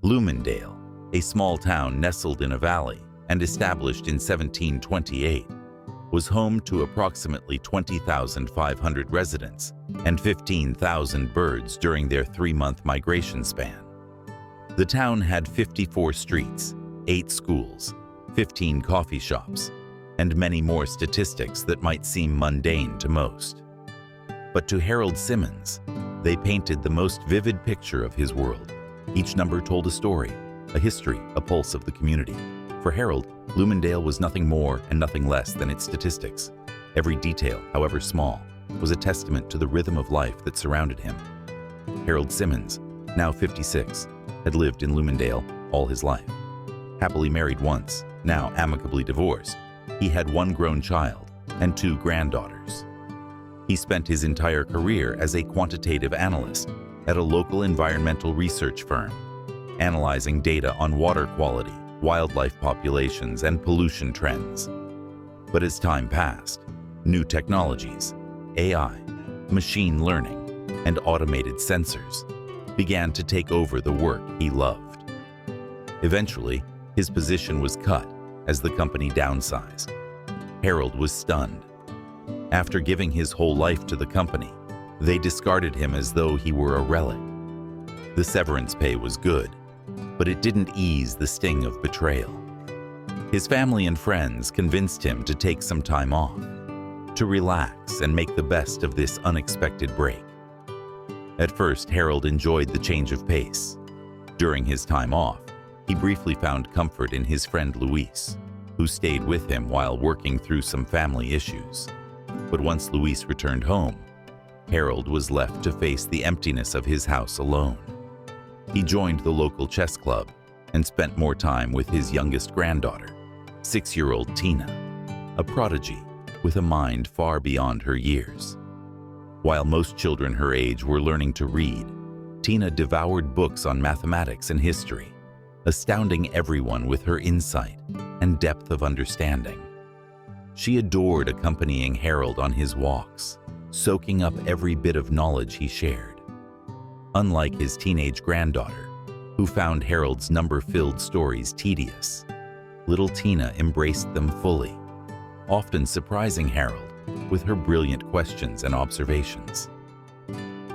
Bloomingdale, a small town nestled in a valley and established in 1728, was home to approximately 20,500 residents and 15,000 birds during their 3-month migration span. The town had 54 streets, 8 schools, 15 coffee shops, and many more statistics that might seem mundane to most. But to Harold Simmons, they painted the most vivid picture of his world. Each number told a story, a history, a pulse of the community. For Harold, Bloomingdale was nothing more and nothing less than its statistics. Every detail, however small, was a testament to the rhythm of life that surrounded him. Harold Simmons, now 56, had lived in Bloomingdale all his life. Happily married once, now amicably divorced, he had 1 grown child and 2 granddaughters. He spent his entire career as a quantitative analyst at a local environmental research firm, analyzing data on water quality, wildlife populations, and pollution trends. But as time passed, new technologies, AI, machine learning, and automated sensors began to take over the work he loved. Eventually, his position was cut as the company downsized. Harold was stunned. After giving his whole life to the company, they discarded him as though he were a relic. The severance pay was good, but it didn't ease the sting of betrayal. His family and friends convinced him to take some time off, to relax and make the best of this unexpected break. At first, Harold enjoyed the change of pace. During his time off, he briefly found comfort in his friend Luis, who stayed with him while working through some family issues. But once Luis returned home, Harold was left to face the emptiness of his house alone. He joined the local chess club and spent more time with his youngest granddaughter, 6-year-old Tina, a prodigy with a mind far beyond her years. While most children her age were learning to read, Tina devoured books on mathematics and history, astounding everyone with her insight and depth of understanding. She adored accompanying Harold on his walks, soaking up every bit of knowledge he shared. Unlike his teenage granddaughter, who found Harold's number-filled stories tedious, little Tina embraced them fully, often surprising Harold with her brilliant questions and observations.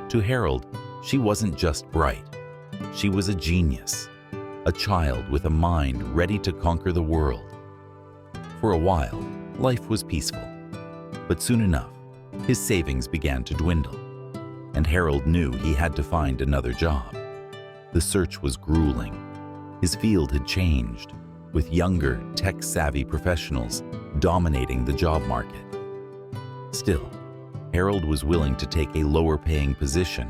To Harold, she wasn't just bright. She was a genius, a child with a mind ready to conquer the world. For a while, life was peaceful, but soon enough, his savings began to dwindle, and Harold knew he had to find another job. The search was grueling. His field had changed, with younger, tech-savvy professionals dominating the job market. Still, Harold was willing to take a lower-paying position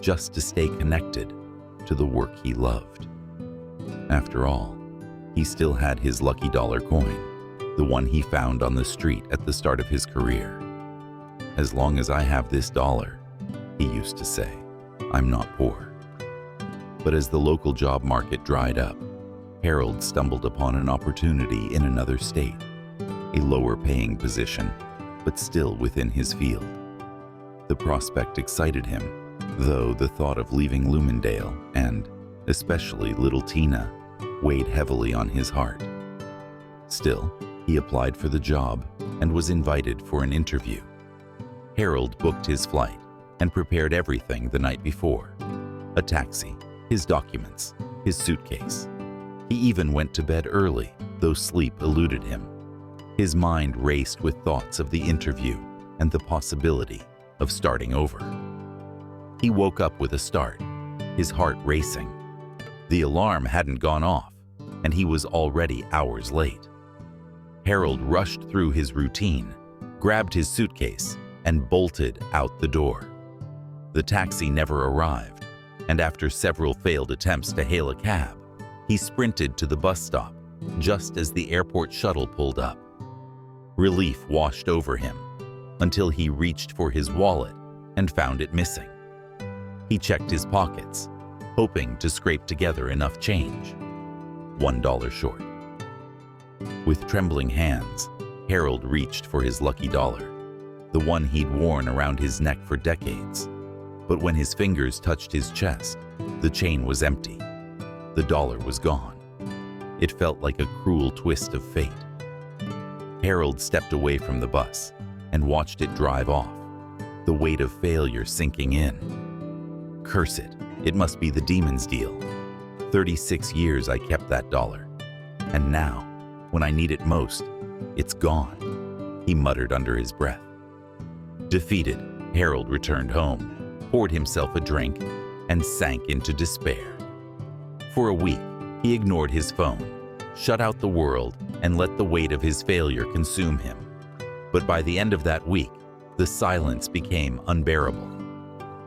just to stay connected to the work he loved. After all, he still had his lucky dollar coin, the one he found on the street at the start of his career. "As long as I have this dollar," he used to say, "I'm not poor." But as the local job market dried up, Harold stumbled upon an opportunity in another state, a lower-paying position, but still within his field. The prospect excited him, though the thought of leaving Bloomingdale and, especially little Tina, weighed heavily on his heart. Still, he applied for the job and was invited for an interview. Harold booked his flight and prepared everything the night before: a taxi, his documents, his suitcase. He even went to bed early, though sleep eluded him. His mind raced with thoughts of the interview and the possibility of starting over. He woke up with a start, his heart racing. The alarm hadn't gone off, and he was already hours late. Harold rushed through his routine, grabbed his suitcase, and bolted out the door. The taxi never arrived, and after several failed attempts to hail a cab, he sprinted to the bus stop just as the airport shuttle pulled up. Relief washed over him until he reached for his wallet and found it missing. He checked his pockets, hoping to scrape together enough change. $1 short. With trembling hands, Harold reached for his lucky dollar, the one he'd worn around his neck for decades. But when his fingers touched his chest, the chain was empty. The dollar was gone. It felt like a cruel twist of fate. Harold stepped away from the bus and watched it drive off, the weight of failure sinking in. Curse it, it must be the demon's deal. 36 years I kept that dollar, and now, when I need it most, it's gone, he muttered under his breath. Defeated, Harold returned home, poured himself a drink, and sank into despair. For a week, he ignored his phone, shut out the world, and let the weight of his failure consume him. But by the end of that week, the silence became unbearable.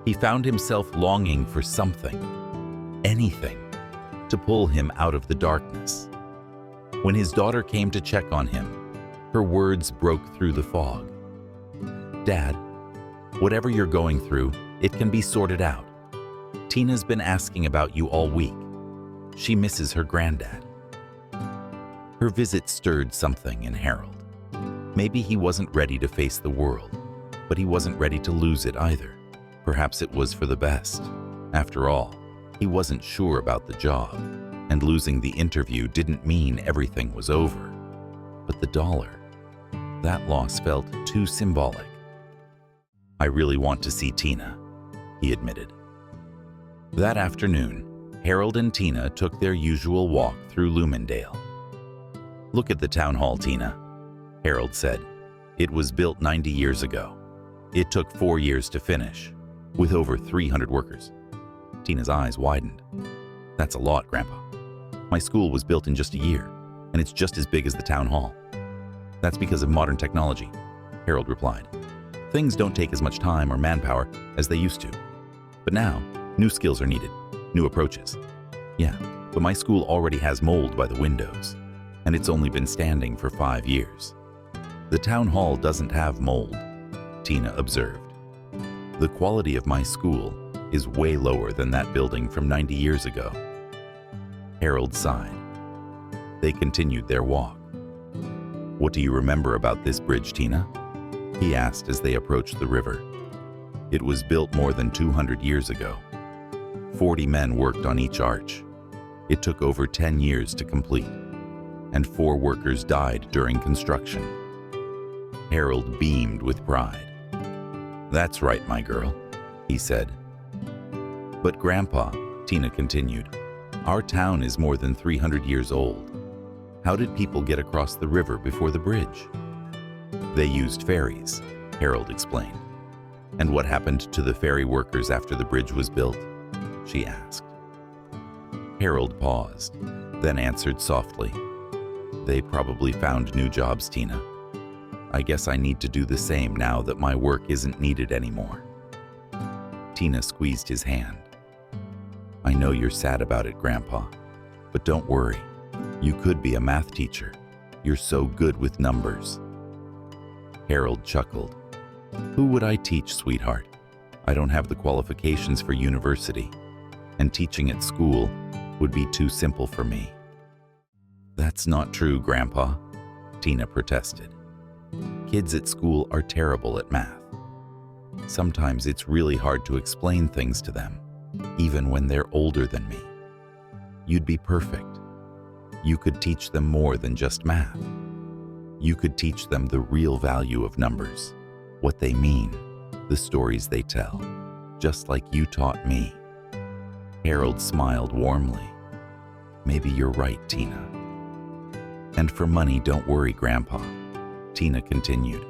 He found himself longing for something, anything, to pull him out of the darkness. When his daughter came to check on him, her words broke through the fog. "Dad, whatever you're going through, it can be sorted out. Tina's been asking about you all week. She misses her granddad." Her visit stirred something in Harold. Maybe he wasn't ready to face the world, but he wasn't ready to lose it either. Perhaps it was for the best. After all, he wasn't sure about the job, and losing the interview didn't mean everything was over. But the dollar, that loss felt too symbolic. "I really want to see Tina," he admitted. That afternoon, Harold and Tina took their usual walk through Lumendale. "Look at the town hall, Tina," Harold said. "It was built 90 years ago. It took 4 years to finish, with over 300 workers." Tina's eyes widened. "That's a lot, Grandpa. My school was built in just a year, and it's just as big as the town hall." "That's because of modern technology," Harold replied. "Things don't take as much time or manpower as they used to. But now, new skills are needed, new approaches. Yeah, but my school already has mold by the windows, and it's only been standing for 5 years. The town hall doesn't have mold," Tina observed. "The quality of my school is way lower than that building from 90 years ago." Harold sighed. They continued their walk. "What do you remember about this bridge, Tina?" he asked as they approached the river. "It was built more than 200 years ago. 40 men worked on each arch. It took over 10 years to complete, and 4 workers died during construction." Harold beamed with pride. "That's right, my girl," he said. "But Grandpa," Tina continued, "our town is more than 300 years old. How did people get across the river before the bridge?" "They used ferries," Harold explained. "And what happened to the ferry workers after the bridge was built?" she asked. Harold paused, then answered softly, "They probably found new jobs, Tina. I guess I need to do the same now that my work isn't needed anymore." Tina squeezed his hand. "I know you're sad about it, Grandpa, but don't worry. You could be a math teacher. You're so good with numbers." Harold chuckled. "Who would I teach, sweetheart? I don't have the qualifications for university, and teaching at school would be too simple for me." "That's not true, Grandpa," Tina protested. "Kids at school are terrible at math. Sometimes it's really hard to explain things to them, even when they're older than me. You'd be perfect. You could teach them more than just math. You could teach them the real value of numbers, what they mean, the stories they tell, just like you taught me." Harold smiled warmly. "Maybe you're right, Tina." "And for money, don't worry, Grandpa," Tina continued.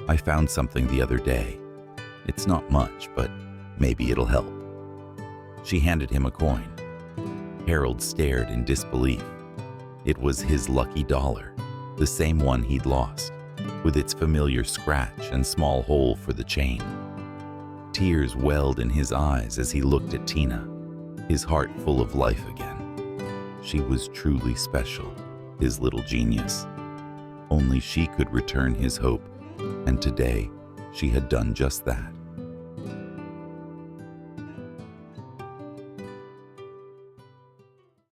"I found something the other day. It's not much, but maybe it'll help." She handed him a coin. Harold stared in disbelief. It was his lucky dollar, the same one he'd lost, with its familiar scratch and small hole for the chain. Tears welled in his eyes as he looked at Tina, his heart full of life again. She was truly special, his little genius. Only she could return his hope, and today she had done just that.